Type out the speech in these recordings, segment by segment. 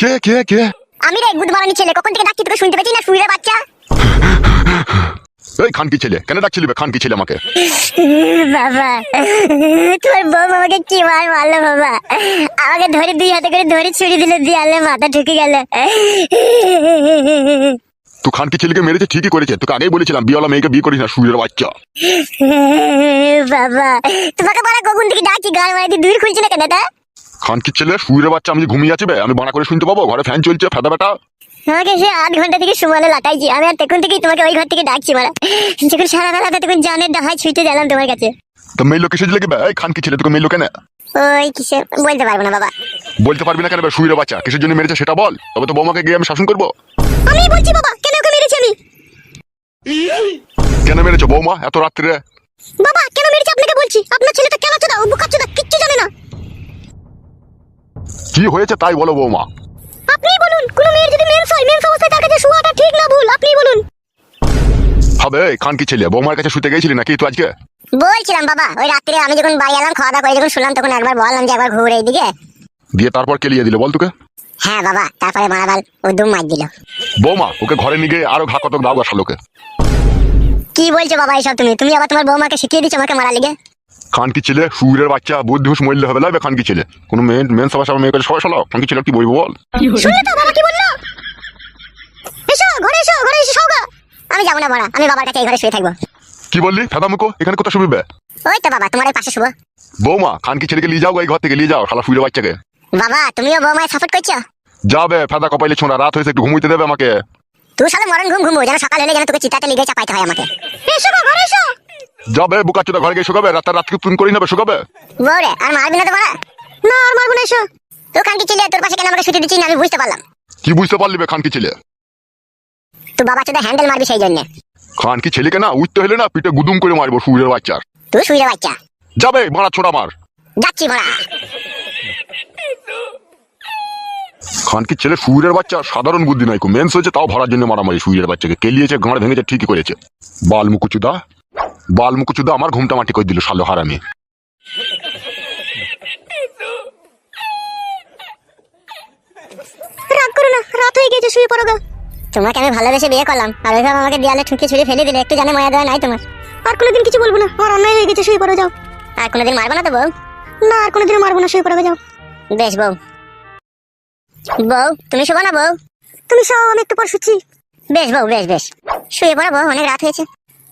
কে কে কে? আমি রে গুদমারানি ছেলে, কখন থেকে ডাকছি তোকে শুনতে পাচ্ছি না শুইরে বাচ্চা। এই খানকি ছেলে, কেন ডাকছিলি বে খানকি ছেলে আমাকে? বাবা তোর বউ আমাকে কি মার মারলো বাবা, আমাকে ধরে দুই হাতে করে ধরে ছুরি দিল, দিয়ালে মাথা ঢুকে গেল। তুই খানকি ছেলেকে মেরেছে ঠিকই করেছে, তোকে আগেই বলেছিলাম বিয়েওয়ালা মেয়েকে বিয়ে করিস না শুয়ের বাচ্চা। বাবা তোমাকে বলা কখন থেকে ডাকছি, গাল মারি দিয়ে দূর খুলছি না কেন? খানকি ছেলে শুয়ের বাচ্চা, আমি ঘুমিয়ে আছি বে, আমি বানা করে শুনতে পাবো? ঘরে ফ্যান চলছে ফেদা বেটা। আমাকে সে 8 ঘন্টা থেকে সুমালে লাটাইছি আমি, আর তখন থেকেই তোমাকে ওই ঘর থেকে ডাকছি মারা। যখন সারা বেলাটা তখন জানের ডাহাই ছুটে গেলাম তোমার কাছে। তো মেয়ে লোক কিসে লাগবে? এই খানকি ছেলে তোকে মেয়ে লোক কেন? ওই কিসে বলতে পারবো না বাবা। বলতে পারবি না কেন বে? শুয়ের বাচ্চা কিসের জন্য মেরেছে সেটা বল, তবে তো বৌমাকে গিয়ে আমি শাসন করবো। আমি বলছি বাবা কেন ওকে মেরেছি আমি। কেন মেরেছো বৌমা এত রাত্রে? বাবা কেন মেরেছি আপনাকে বলছি, আপনার ছেলেটা কেন চোদা ও বুকাচোদা কিচ্ছু জানে না। কি হয়েছে তাই বলো বৌমা। আপনিই বলুন, কোন মেয়ের যদি মেন্স হয়, মেন্স অবস্থায় তার কাছে শোয়াটা ঠিক না ভুল, আপনিই বলুন। হবে এই খানকি ছেলে, বৌমার কাছে শুতে গেছিলি নাকি তুই আজকে? বলছিলাম বাবা, ওই রাত্রে আমি যখন বাড়ি এলাম খাওয়া দাওয়া করে যখন শুনলাম তখন একবার বললাম যে একবার ঘুরে এইদিকে। দিয়ে তারপর কেলিয়ে দিল বল তোকে? হ্যাঁ বাবা, তারপরে মারাবাল ও দুম মার দিল। বৌমা ওকে ঘরে নিয়ে গিয়ে আরো ঘা কতক দাও শালোকে। কি বলছো বাবা এসব তুমি? তুমি আবার তোমার বৌমাকে শিখিয়ে দিচ্ছ আমাকে মারা লেগে। খানকি ছেলে শুয়ের বাচ্চা, বুদ্ধি হুঁশ মরলে হবে লাগবে খানকি ছেলে। কোনো মেন সবার সামনে মেয়ে করে সবাই শালো খানকি ছেলে কি বলবো বল? শুনলে তো বাবা কি বললো? এসো ঘরে, এসো ঘরে, এসে শোগা। আমি যাবো না বড়া, আমি বাবার কাছে এই ঘরে শুয়ে থাকবো। কি বললি ফেদা মুখো, এখানে কোথায় শুবি বে? ওই তো বাবা তোমার এই পাশে শুবো। বৌমা খানকি ছেলেকে নিয়ে যাও, এই ঘর থেকে নিয়ে যাও শালা শুয়ের বাচ্চাকে। বাবা তুমিও বৌমায় সাপোর্ট করছো? যাবে ফেদা কপাইলে ছোঁড়া, রাত হয়েছে একটু ঘুমুইতে দেবে আমাকে। তুই সালে মরণ ঘুম ঘুমবো যেন সকাল হলে যেন তোকে চিতাতে লিগে চাপাইতে হয় আমাকে। এসো গো ঘরে এসো। যাবে বুকাচোদা ঘরে গিয়ে শুকাবে, রাতকে তুন করি নেবে শুকাবে। বউরে আর মারবি না তো বড়া? না আর মারবো না, এসো। তুই খানকি ছেলে তোর পাশে কেন আমাকে শুতে দিচ্ছিস না আমি বুঝতে পারলাম। কি বুঝতে পারলি বে খানকি ছেলে? তুই বাবা চোদা হ্যান্ডেল মারবি সেই জন্য। খানকি ছেলেকে না উঠতে হলে না পিঠে গুদুম করে মারবো শুয়ের বাচ্চার। তুই শুইরে বাচ্চা। যাবে মারা ছোড়া মার। যাচ্ছি বড়া। খানকি ছেলে শুয়ের বাচ্চা সাধারণ বুদ্ধি নাই, মেন্স হয়েছে তাও ভরার জন্য মারামারি। শুয়ের বাচ্চাকে কেলিয়েছে, গাঁড় ভেঙেছে, ঠিকই করেছে। বালমুকুচুদা আমার ঘুমটা মাটি করে দিল শালো হারামি। রাগ করো না, রাত হয়ে গেছে, শুয়ে পড়ো গা। তোমাকে আমি ভালোবেসে বিয়ে করলাম আর ওইভাবে আমাকে দেয়ালে ঠুকে ছুঁড়ে ফেলে দিলে, একটু জানে মায়া দেওয়া নাই তোমার? আর কোনোদিন কিছু বলবো না, আমার অন্যায় হয়ে গেছে, শুয়ে পড়ো যাও। আর কোনোদিন মারবো না তো বউ? না আর কোনোদিনও মারবো না, শুয়ে পড়ো যাও। বেশ বউ। বউ তুমি শোবো না বউ? তুমি শোও, আমি একটু পর শুচ্ছি। বেশ বউ, বেশ বেশ শুয়ে পড়ো বউ, অনেক রাত হয়েছে।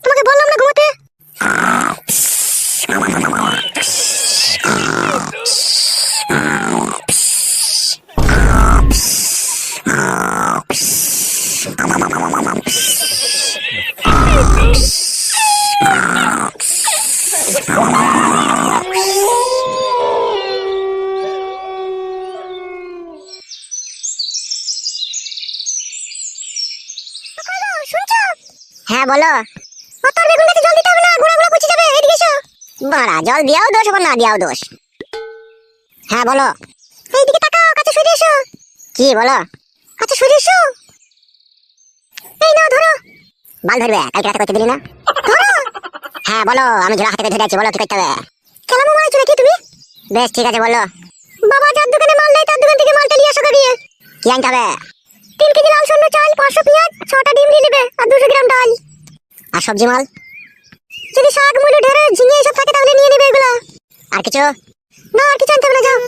তোমাকে বললাম না ঘুমাতে। হ্যাঁ বলো। তোর বেগুন গাছে জল দিতে হবে না, গুঁড়া গুঁড়া পচে যাবে, এদিকে এসো। বাড়া জল দিয়াও দোষ আবার না দিয়াও দোষ। হ্যাঁ বলো। এইদিকে তাকাও, কাছে সরে এসো। কি বলো? কাছে সরে এসো। এই নাও ধরো। বাল ধরবে, কালকে রাতে করতে দিলি না? ধরো। হ্যাঁ বলো, আমি ঝোলা হাতে ধরে আছি, বলো কি করতে হবে? কেলামো মারাইছো নাকি তুমি? বেশ ঠিক আছে বলো। বাবা যার দোকানে মাল নেই তার দোকান থেকে মালটা নিয়ে আসো গিয়ে। কি আনতে হবে? 3 কেজি লাল সন্ন্য চাল, 500 পেঁয়াজ, 6টা ডিম নিয়ে নেবে আর 200 গ্রাম ডাল। আর সবজি মাল? যদি শাক মুলো ঢেঁড়ে ঝিঙে এসব থাকে তাহলে নিয়ে নেবে এগুলা। আর কিছু? না আর কিছু আনতে হবে না, যাও।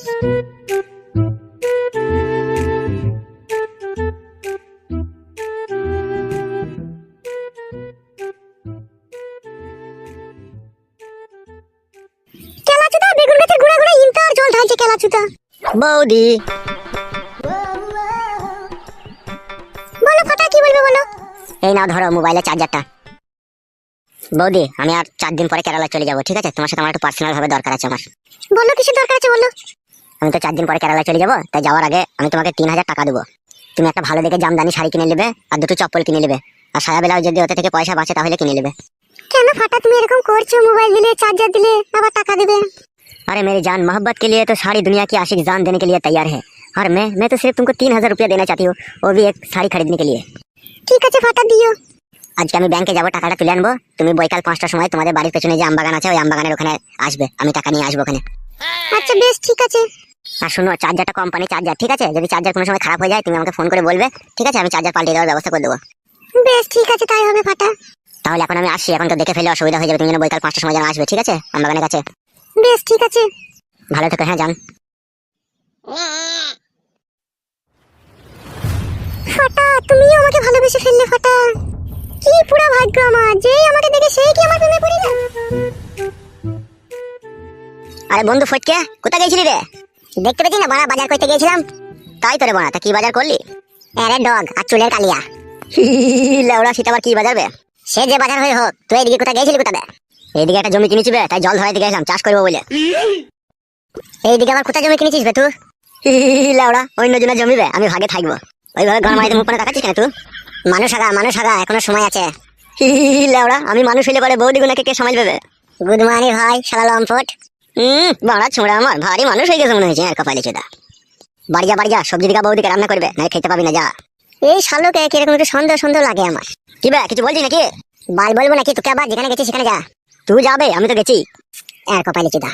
কেলাচুদা বেগুন গাছের গুঁড়া গুঁড়া ইনতা আর জল ঢালছে কেলাচুদা। বৌদি বলো ফাটা, কি বলবে বলো। এই নাও ধরো মোবাইলের চার্জারটা। বৌদি আমি আর 4 দিন পরে কেরালা চলে যাবো, ঠিক আছে? তোমার সাথে আমার একটু পার্সোনাল ভাবে দরকার আছে আমার। বলো কিসের দরকার আছে বলো। আমি তো 4 দিন পরে কেরালা চলে যাবো, তাই যাওয়ার আগে আমি তোমাকে 3000 টাকা দেবো। তুমি একটা ভালো দেখে জামদানি শাড়ি কিনে নেবে আর 2টো চপ্পল কিনে নেবে, আর সায়া বেলাও যদি ওতে থেকে পয়সা বাঁচে তাহলে কিনে নেবে। কেন ফাটা তুমি এরকম করছো? মোবাইল দিলে, চার্জার দিলে, আবার টাকা देवे। अरे मेरी जान, मोहब्बत के लिए तो सारी दुनिया की आशिक जान देने के लिए तैयार है, और मैं तो सिर्फ तुमको 3000 रुपया देना चाहती हूँ, वो भी एक साड़ी खरीदने के लिए। ঠিক আছে ফাটা দিও। আজকে আমি ব্যাংকে যাব, টাকাটা তুলে আনবো। তুমি বৈকাল 5টার সময় তোমাদের বাড়ির পেছনে যে আমবাগান আছে ওই আমবাগানের ওখানে আসবে, আমি টাকা নিয়ে আসবো ওখানে। আচ্ছা বেশ ঠিক আছে। আর শোনো, চার্জারটা কোম্পানি চার্জার, ঠিক আছে? যদি চার্জার কোনো সময় খারাপ হয়ে যায় তুমি আমাকে ফোন করে বলবে, ঠিক আছে? আমি চার্জার পাল্টে দেওয়ার ব্যবস্থা করে দেবো। বেশ ঠিক আছে, তাই হবে ফাটা। তাহলে এখন আমি আসি, এখন তো দেখে ফেলে অসুবিধা হয়ে যাবে। তুমি যেন বৈকাল 5টার সময় যেন আসবে, ঠিক আছে? আমবাগানের কাছে। বেশ ঠিক আছে, ভালো থেকো। হ্যাঁ, যান। ফাটা, তুমিও আমাকে ভালোবেসে ফেললে ফাটা। কি পুরো ভাগ্য আমার, যেই আমাকে দেখে সেই কি আমার প্রেমে পড়ে যায়। আরে বন্ধু ফটকে, কোথায় গেছিলি রে? দেখতে পেছি না বড়া, বাজার করতে গেছিলাম। তাই তো রে বড়া, তা কি বাজার করলি? আরে ডগ আর চুলের কালিয়া। লেওড়া, সেটা আবার কি বাজার বে? সে যে বাজার হয়ে হোক, তুই এদিকে কোথায় গেছিলি? কোথায়? এইদিকে একটা জমি কিনেছি বে, তাই জল ধরাইতে গেছিলাম চাষ করবো বলে। এইদিকে আবার কোথায় জমি কিনেছিস বে তুই? লেওড়া, অন্য জনের জমি বে, আমি ভাগে থাকবো। ওইভাবে ঘর মারিতে মুখ করে তাকাচ্ছিস কেন তুই? মানুষ আগা, এখনো সময় আছে। লেওড়া, আমি মানুষ হইলে পরে বৌদি গুনাকে কে সামাল পাবে? গুড মর্নিং ভাই, শালা লম্পট। বাড়া ছোঁড়া, আমার ভারী মানুষ হয়ে গেছে মনে হয়েছে। আর কপালে চোদা। বাড়ি যা, সবজি দিকা বৌদিকে রান্না করবে, না খেতে পাবি না, যা। এই শালোকে কিরকম একটু সন্দেহ লাগে আমার। কি বে, কিছু বলছি নাকি? বলবো নাকি তোকে? আবার যেখানে গেছিস সেখানে যা। তুই যাবে, আমি তো গেছি। আর কপালে চোদা।